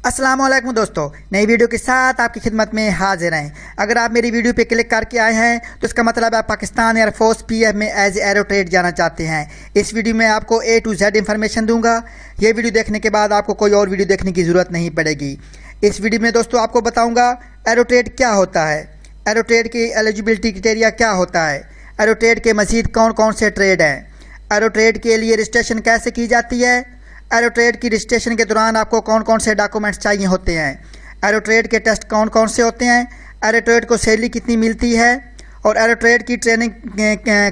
अस्सलाम वालेकुम दोस्तों, नई वीडियो के साथ आपकी खिदमत में हाजिर हैं। अगर आप मेरी वीडियो पे क्लिक करके आए हैं तो इसका मतलब आप पाकिस्तान एयरफोर्स पीएफ में एज एरो ट्रेड जाना चाहते हैं। इस वीडियो में आपको A to Z इन्फॉर्मेशन दूंगा। ये वीडियो देखने के बाद आपको कोई और वीडियो देखने की ज़रूरत नहीं पड़ेगी। इस वीडियो में दोस्तों आपको बताऊँगा एरो ट्रेड क्या होता है, एरो ट्रेड की एलिजिबिलिटी क्राइटेरिया क्या होता है, एरो ट्रेड के मज़ीद कौन कौन से ट्रेड हैं, एरो ट्रेड के लिए रजिस्ट्रेशन कैसे की जाती है, एरो ट्रेड की रजिस्ट्रेशन के दौरान आपको कौन कौन से डॉक्यूमेंट्स चाहिए होते हैं, एरो ट्रेड के टेस्ट कौन कौन से होते हैं, एरो ट्रेड को सैलरी कितनी मिलती है और एरो ट्रेड की ट्रेनिंग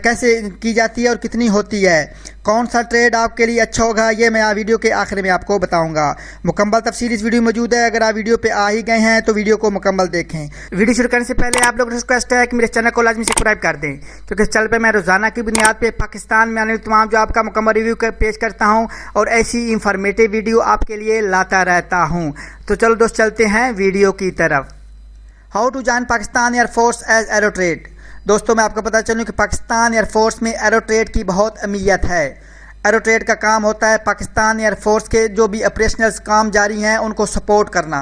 कैसे की जाती है और कितनी होती है, कौन सा ट्रेड आपके लिए अच्छा होगा, ये मैं वीडियो के आखिर में आपको बताऊंगा। मुकम्मल तफसील इस वीडियो में मौजूद है। अगर आप वीडियो पे आ ही गए हैं तो वीडियो को मुकम्मल देखें। वीडियो शुरू करने से पहले आप लोगों से रिक्वेस्ट है कि मेरे चैनल को लाजमी सब्सक्राइब कर दें, क्योंकि इस चैनल पर मैं रोज़ाना की बुनियाद पर पाकिस्तान में आने वाले तमाम जॉब का मुकम्मल रिव्यू पेश करता हूँ और ऐसी इंफॉर्मेटिव वीडियो आपके लिए लाता रहता हूँ। तो चलो दोस्त चलते हैं वीडियो की तरफ। How to join Pakistan air force as aero trade. दोस्तों मैं आपको पता चलूँ कि पाकिस्तान एयरफोर्स में एरो ट्रेड की बहुत अहमियत है। एरो ट्रेड का काम होता है पाकिस्तान एयरफोर्स के जो भी ऑपरेशनल काम जारी हैं उनको सपोर्ट करना।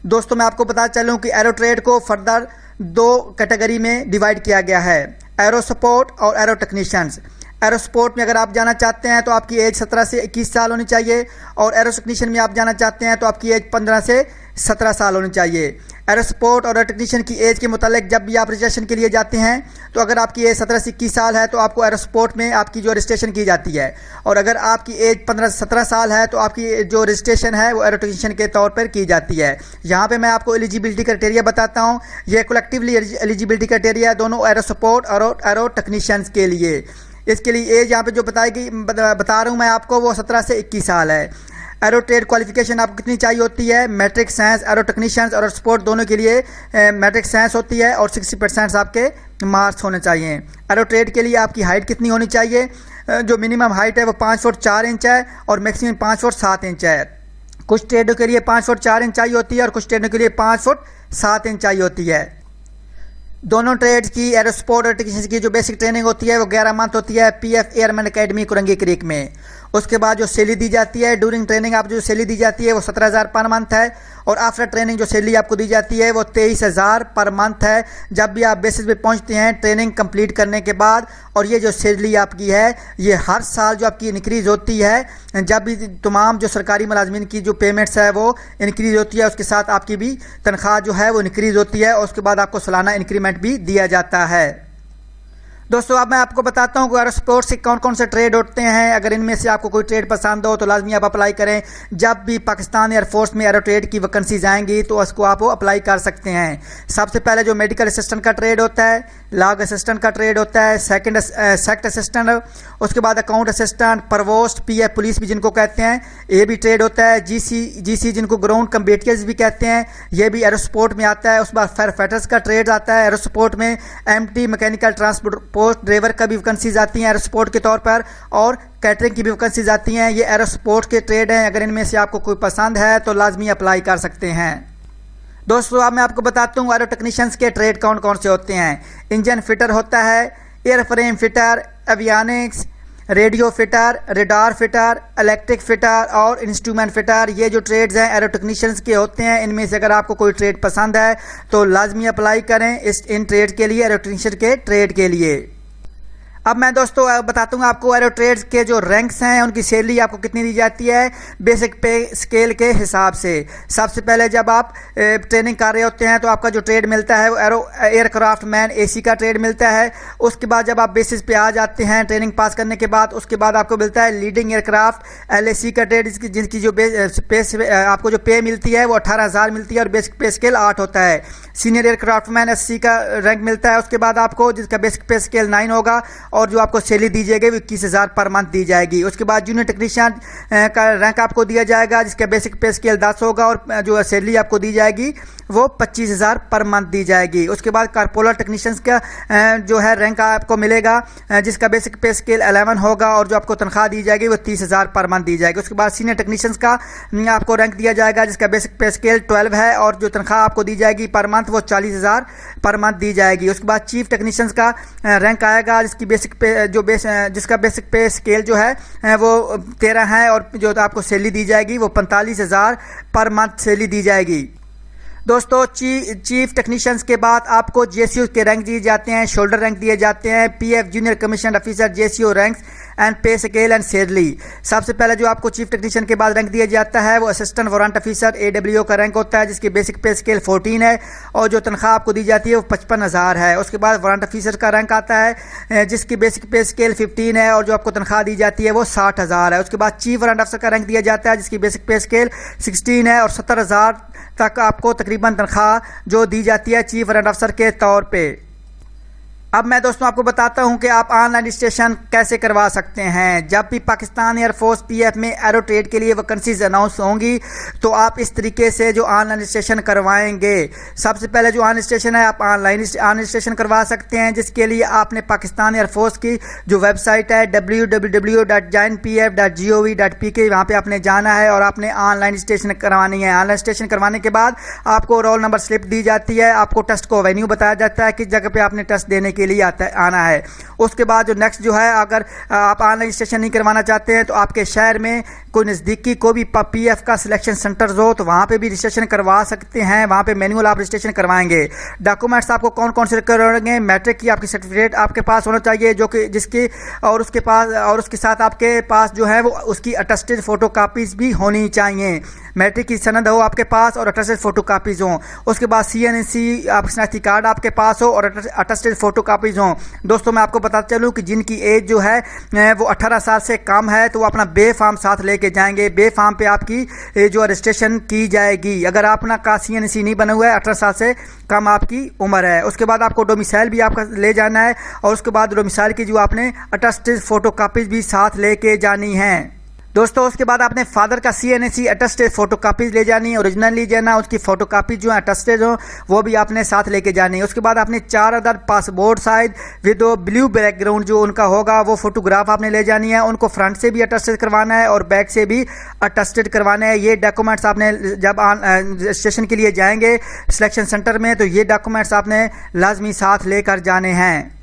दोस्तों मैं आपको पता चलूँ कि एरो ट्रेड को फर्दर दो कैटेगरी में डिवाइड किया गया है, एरो सपोर्ट और एरो टेक्नीशियंस। एरो सपोर्ट में अगर आप जाना चाहते हैं तो आपकी एज 17 से 21 साल होनी चाहिए और एरो टेक्नीशियन में आप जाना चाहते हैं तो आपकी एज 15 से 17 साल होनी चाहिए। एरो सपोर्ट और एरो टेक्नीशियन की एज के मुतालिक जब भी आप रजिस्ट्रेशन के लिए जाते हैं तो अगर आपकी एज 17 से 21 साल है तो आपको एरो सपोर्ट में आपकी जो रजिस्ट्रेशन की जाती है, और अगर आपकी एज 15 से 17 साल है तो आपकी जो रजिस्ट्रेशन है वो एरो टेक्नीशियन के तौर पर की जाती है। यहाँ पे मैं आपको एलिजिबिलिटी क्राइटेरिया बताता हूँ। ये कलेक्टिवली एलिजिबिलिटी क्राइटेरिया है दोनों एरो सपोर्ट और एरो टेक्नीशियंस के लिए। इसके लिए एज यहाँ पे जो बता रहा हूँ मैं आपको वो 17 से 21 साल है। एरो ट्रेड क्वालिफिकेशन आपको कितनी चाहिए होती है? मैट्रिक साइंस एरो टेक्नीशियंस और सपोर्ट दोनों के लिए मैट्रिक साइंस होती है और 60% आपके मार्क्स होने चाहिए। एरो ट्रेड के लिए आपकी हाइट कितनी होनी चाहिए? जो मिनिमम हाइट है वो 5 फुट 4 इंच है और मैक्सिमम 5 फुट 7 इंच है। कुछ ट्रेडों के लिए 5 फुट 4 इंच चाहिए होती है और कुछ ट्रेडों के लिए 5 फुट 7 इंच चाहिए होती है। दोनों ट्रेड्स की एरो सपोर्ट और टेक्नीशियन की जो बेसिक ट्रेनिंग होती है वो 11 मंथ होती है PF airman academy Korangi creek में। उसके बाद जो सैलरी दी जाती है ड्यूरिंग ट्रेनिंग आप जो सैलरी दी जाती है वो 17,000 पर मंथ है और आफ्टर ट्रेनिंग जो सैलरी आपको दी जाती है वो 23,000 पर मंथ है जब भी आप बेसिस पे पहुंचते हैं ट्रेनिंग कंप्लीट करने के बाद। और ये जो सैलरी आपकी है ये हर साल जो आपकी इंक्रीज़ होती है, जब भी तमाम जो सरकारी मुलाजमीन की जो पेमेंट्स है वो इंक्रीज़ होती है उसके साथ आपकी भी तनख्वाह जो है वो इंक्रीज़ होती है और उसके बाद आपको सालाना इंक्रीमेंट भी दिया जाता है। दोस्तों अब मैं आपको बताता हूँ कि एरो सपोर्ट से कौन कौन से ट्रेड होते हैं। अगर इनमें से आपको कोई ट्रेड पसंद हो तो लाजमी आप अप्लाई करें। जब भी पाकिस्तान एयरफोर्स में एरो ट्रेड की वैकेंसीज आएंगी तो उसको आप अप्लाई कर सकते हैं। सबसे पहले जो मेडिकल असिस्टेंट का ट्रेड होता है, लॉग असिस्टेंट का ट्रेड होता है, सेक्ट असिस्टेंट, उसके बाद अकाउंट असिस्टेंट, प्रवोस्ट, पीएफ पुलिस भी जिनको कहते हैं ये भी ट्रेड होता है। जीसी जिनको ग्राउंड कम्बेटियर्स भी कहते हैं ये भी एरो सपोर्ट में आता है। उसके बाद फायर फाइटर्स का ट्रेड आता है एरो सपोर्ट में। एमटी मैकेनिकल ट्रांसपोर्ट ड्राइवर का भी वैकेंसीज आती हैं एरो सपोर्ट के तौर पर और कैटरिंग की भी वैकेंसीज आती हैं। ये एरो सपोर्ट के ट्रेड हैं। अगर इनमें से आपको कोई पसंद है तो लाजमी अप्लाई कर सकते हैं। दोस्तों अब मैं आपको बताता हूँ एरो टेक्नीशियंस के ट्रेड कौन कौन से होते हैं। इंजन फिटर होता है, airframe fitter, avionics, radio fitter, radar fitter, electric fitter और इंस्ट्रूमेंट फिटर। ये जो ट्रेड्स हैं एरो टेक्नीशियंस के होते हैं। इनमें से अगर आपको कोई ट्रेड पसंद है तो लाजमी अप्लाई करें इन ट्रेड के लिए, एरो टेक्नीशियन के ट्रेड के लिए। अब मैं दोस्तों बताता हूँ आपको एरो ट्रेड्स के जो रैंक्स हैं उनकी सैलरी आपको कितनी दी जाती है बेसिक पे स्केल के हिसाब से। सबसे पहले जब आप ट्रेनिंग कर रहे होते हैं तो आपका जो ट्रेड मिलता है वो एयरक्राफ्ट मैन एसी का ट्रेड मिलता है। उसके बाद जब आप बेसिस पे आ जाते हैं ट्रेनिंग पास करने के बाद उसके बाद आपको मिलता है लीडिंग एयरक्राफ्ट LAC का ट्रेड, जिनकी जो आपको जो पे मिलती है वो 18,000 मिलती है और बेसिक पे स्केल 8 होता है। सीनियर एयरक्राफ्ट मैन SC का रैंक मिलता है उसके बाद आपको, जिसका बेसिक पे स्केल 9 होगा और जो आपको सैलरी दी जाएगी वो 21,000 पर मंथ दी जाएगी। उसके बाद जूनियर टेक्नीशियन का रैंक आपको दिया जाएगा जिसका बेसिक पे स्केल 10 होगा और जो सैलरी आपको दी जाएगी वो 25,000 पर मंथ दी जाएगी। उसके बाद कारपोलर टेक्नीशियंस का जो है रैंक आपको मिलेगा जिसका बेसिक पे स्केल 11 होगा और जो आपको तनख्वाह दी जाएगी वो 30,000 पर मंथ दी जाएगी। उसके बाद सीनियर टेक्नीशियंस का आपको रैंक दिया जाएगा जिसका बेसिक पे स्केल 12 है और जो तनख्वाह आपको दी जाएगी पर मंथ वो 40,000 पर मंथ दी जाएगी। उसके बाद चीफ टेक्नीशियंस का रैंक आएगा जिसकी बेसिक जिसका बेसिक पे स्केल जो है वो 13 है, और जो आपको सैलरी दी जाएगी वो 45,000 पर मंथ सैलरी दी जाएगी। दोस्तों चीफ टेक्नीशियंस के बाद आपको जेसीओ के रैंक दिए जाते हैं, शोल्डर रैंक दिए जाते हैं, PF junior commission officer JCO ranks and पे स्केल एंड सैलरी। सबसे पहले जो आपको चीफ टेक्नीशियन के बाद रैंक दिया जाता है वो असिस्टेंट वारंट ऑफिसर AWO का रैंक होता है, जिसकी बेसिक पे स्केल 14 है और जो तनख्वाह आपको दी जाती है वो 55,000 है। उसके बाद वारंट ऑफिसर का रैंक आता है जिसकी बेसिक पे स्केल 15 है और जो आपको तनख्वाह दी जाती है वो 60,000 है। उसके बाद चीफ वारंट ऑफिसर का रैंक दिया जाता है जिसकी बेसिक पे स्केल 16 है और 70,000 तक आपको तकरीबन तनख्वाह जो दी जाती है चीफ वारंट ऑफिसर के तौर पे। अब मैं दोस्तों आपको बताता हूं कि आप ऑनलाइन रजिस्ट्रेशन कैसे करवा सकते हैं। जब भी पाकिस्तान एयरफोर्स PF में एरो ट्रेड के लिए वैकेंसीज अनाउंस होंगी तो आप इस तरीके से जो ऑनलाइन रजिस्ट्रेशन करवाएंगे। सबसे पहले जो ऑनलाइन रजिस्ट्रेशन है आप ऑनलाइन रजिस्ट्रेशन करवा सकते हैं, जिसके लिए आपने पाकिस्तान एयरफोर्स की जो वेबसाइट है www.joinpf.gov.pk वहाँ पर आपने जाना है और आपने ऑनलाइन रजिस्ट्रेशन करवानी है। ऑनलाइन रजिस्ट्रेशन करवाने के बाद आपको रोल नंबर स्लिप दी जाती है, आपको टेस्ट को वेन्यू बताया जाता है किस जगह पर आपने टेस्ट देने के लिए आना है। उसके बाद जो नेक्स्ट जो है, अगर आप ऑनलाइन रजिस्ट्रेशन नहीं करवाना चाहते हैं तो आपके शहर में कोई नज़दीकी कोई भी PF का सिलेक्शन सेंटर हो तो वहाँ पे भी रजिस्ट्रेशन करवा सकते हैं। वहाँ पे मैनुअल आप रजिस्ट्रेशन करवाएंगे। डॉक्यूमेंट्स आपको कौन कौन से करवाएंगे, मैट्रिक की आपकी सर्टिफिकेट आपके पास होना चाहिए जो कि जिसकी और उसके साथ आपके पास जो है वो उसकी अटेस्टेड फोटो कापीज़ भी होनी चाहिए। मैट्रिक की सनद हो आपके पास और अटेस्टेड फोटो कापीज़ हों। उसके बाद CNC आपका शनाख्ती कार्ड आपके पास हो और अटेस्टेड फोटो कापीज़ हों। दोस्तों मैं आपको बताता चलूँ कि जिनकी एज जो है वो 18 साल से कम है तो वो अपना बे फॉर्म साथ लेके जाएंगे। बे फॉर्म पे आपकी जो रजिस्ट्रेशन की जाएगी। अगर अपना का CNC नहीं बना हुआ है, 18 साल से कम आपकी उम्र है। उसके बाद आपको डोमिसाइल भी आपका ले जाना है और उसके बाद डोमिसाइल की जो आपने अटेस्टेड फोटो कापीज़ भी साथ लेके जानी है। दोस्तों उसके बाद आपने फादर का CNC अटेस्टेड फोटो कापीज ले जानी है, ओरिजिनल ले जाना, उसकी फोटो कापी जो है अटेस्टेड हो वो भी आपने साथ लेके जानी है। उसके बाद आपने 4 other passport size with blue background जो उनका होगा वो फोटोग्राफ आपने ले जानी है। उनको फ्रंट से भी अटेस्टेड करवाना है और बैक से भी अटेस्टेड करवाना है। ये डॉक्यूमेंट्स आपने जब रजिस्ट्रेशन के लिए जाएंगे सिलेक्शन सेंटर में तो ये डॉक्यूमेंट्स आपने लाजमी साथ लेकर जाने हैं।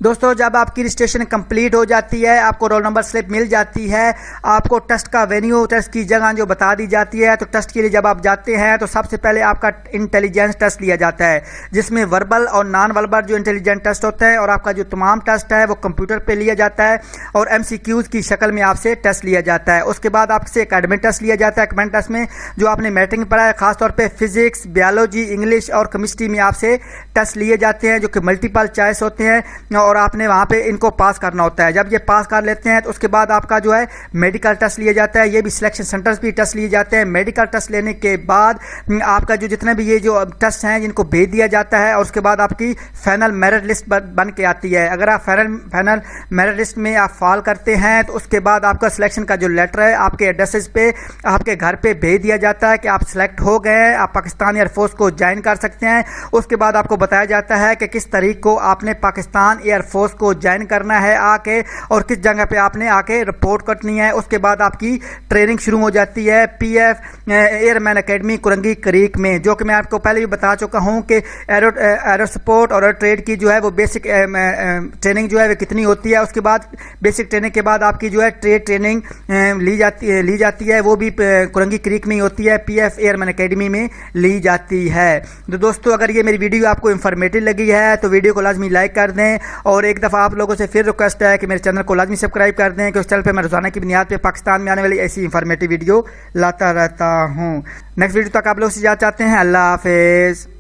दोस्तों जब आपकी रजिस्ट्रेशन कंप्लीट हो जाती है, आपको रोल नंबर स्लिप मिल जाती है, आपको टेस्ट का वेन्यू, टेस्ट की जगह जो बता दी जाती है, तो टेस्ट के लिए जब आप जाते हैं तो सबसे पहले आपका इंटेलिजेंस टेस्ट लिया जाता है, जिसमें वर्बल और नॉन वर्बल जो इंटेलिजेंस टेस्ट होता है और आपका जो तमाम टेस्ट है वो कंप्यूटर पे लिया जाता है और MCQs की शक्ल में आपसे टेस्ट लिया जाता है। उसके बाद आपसे एकेडमिक टेस्ट लिया जाता है। एकेडमिक टेस्ट में जो आपने मैट्रिक में पढ़ा है, खासतौर पर फिजिक्स, बायोलॉजी, इंग्लिश और केमिस्ट्री में आपसे टेस्ट लिए जाते हैं जो कि मल्टीपल चॉइस होते हैं और आपने वहाँ पे इनको पास करना होता है। जब ये पास कर लेते हैं तो उसके बाद आपका जो है मेडिकल टेस्ट लिया जाता है। ये भी सिलेक्शन सेंटर्स भी टेस्ट लिए जाते हैं। मेडिकल टेस्ट लेने के बाद आपका जो जितने भी ये जो टेस्ट हैं जिनको भेज दिया जाता है और उसके बाद आपकी फाइनल मेरिट लिस्ट बन के आती है। अगर आप फाइनल मेरिट लिस्ट में आप फॉल करते हैं तो उसके बाद आपका सिलेक्शन का जो लेटर है आपके एड्रेसेस पे आपके घर पे भेज दिया जाता है कि आप सिलेक्ट हो गए हैं, आप पाकिस्तान एयरफोर्स को ज्वाइन कर सकते हैं। उसके बाद आपको बताया जाता है कि किस तारीख को आपने पाकिस्तान एयरफोर्स को ज्वाइन करना है आके और किस जगह पे आपने आके रिपोर्ट करनी है। उसके बाद आपकी ट्रेनिंग शुरू हो जाती है PF airman academy Korangi creek में, जो कि मैं आपको पहले भी बता चुका हूं कि एरो स्पोर्ट और एरो ट्रेड की जो है वो बेसिक ट्रेनिंग जो है वो कितनी होती है। उसके बाद बेसिक ट्रेनिंग के बाद आपकी जो है ट्रेड ट्रेनिंग ली जाती है वो भी कुरंगी क्रीक में ही होती है, PF एयरमैन एकेडमी में ली जाती है। तो दोस्तों अगर ये मेरी वीडियो आपको इंफॉर्मेटिव लगी है तो वीडियो को लाजमी लाइक कर दें और एक दफ़ा आप लोगों से फिर रिक्वेस्ट है कि मेरे चैनल को लाजमी सब्सक्राइब कर दें कि उस चैनल पे मैं रोजाना की बुनियाद पे पाकिस्तान में आने वाली ऐसी इंफॉर्मेटिव वीडियो लाता रहता हूँ। नेक्स्ट वीडियो तक आप लोग से जाना चाहते हैं। अल्लाह हाफिज़।